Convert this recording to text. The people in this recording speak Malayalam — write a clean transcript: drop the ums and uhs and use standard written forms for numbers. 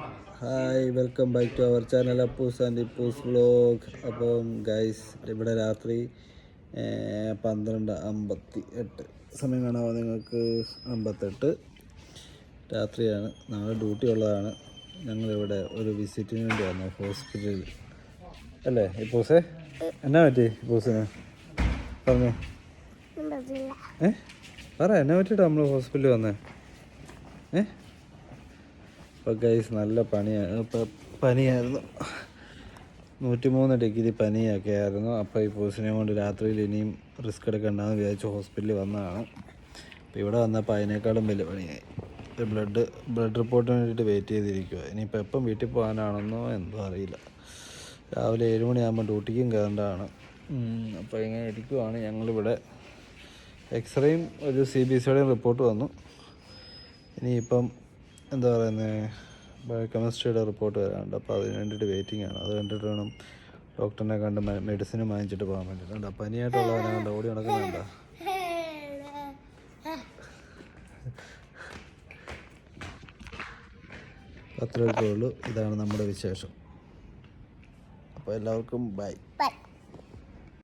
Hi, welcome back to our channel Appus and Ippus vlog. അപ്പം ഗൈസ്, ഇവിടെ രാത്രി 12:58 സമയം കാണാമോ നിങ്ങൾക്ക്? 58 രാത്രിയാണ്. നാളെ ഡ്യൂട്ടി ഉള്ളതാണ്. ഞങ്ങളിവിടെ ഒരു വിസിറ്റിന് വേണ്ടി വന്നു ഹോസ്പിറ്റലിൽ. അല്ലേ ഇപ്പൂസേ? എന്നാ പറ്റി ഇപ്പൂസിന്? പറഞ്ഞു പറ, എന്നാ പറ്റിയിട്ടാ നമ്മൾ ഹോസ്പിറ്റലിൽ വന്നേ? ഇപ്പോൾ ഗൈസ് നല്ല പനിയായിരുന്നു. 103 ഡിഗ്രി പനിയൊക്കെ ആയിരുന്നു. അപ്പോൾ ഈ പൂസിനെ കൊണ്ട് രാത്രിയിൽ ഇനിയും റിസ്ക് എടുക്കണ്ടെന്ന് വിചാരിച്ച് ഹോസ്പിറ്റലിൽ വന്നതാണ്. അപ്പോൾ ഇവിടെ വന്നപ്പോൾ അതിനേക്കാളും വലിയ പണിയായി. ബ്ലഡ് റിപ്പോർട്ടിന് വേണ്ടിയിട്ട് വെയിറ്റ് ചെയ്തിരിക്കുക. ഇനിയിപ്പോൾ എപ്പം വീട്ടിൽ പോകാനാണെന്നോ എന്തോ അറിയില്ല. രാവിലെ 7 മണിയാകുമ്പോൾ ഡ്യൂട്ടിക്കും കയറേണ്ടതാണ്. അപ്പോൾ ഇങ്ങനെ ഇരിക്കുവാണ്. ഞങ്ങളിവിടെ എക്സ്റേയും ഒരു CBCയുടെയും റിപ്പോർട്ട് വന്നു. ഇനിയിപ്പം എന്താ പറയുന്നത്, ബയോകെമിസ്ട്രിയുടെ റിപ്പോർട്ട് വരാനുണ്ട്. അപ്പോൾ അതിന് വേണ്ടിയിട്ട് വെയിറ്റിംഗ് ആണ്. അത് കണ്ടിട്ട് വേണം ഡോക്ടറിനെ കണ്ട് മെഡിസിനും വാങ്ങിച്ചിട്ട് പോകാൻ വേണ്ടിയിട്ടുണ്ട്. പനിയായിട്ടുള്ളവനെ കണ്ട് ഓടി നടക്കുന്നുണ്ട. അത്രയൊക്കെ ഉള്ളൂ. ഇതാണ് നമ്മുടെ വിശേഷം. അപ്പോൾ എല്ലാവർക്കും ബൈ.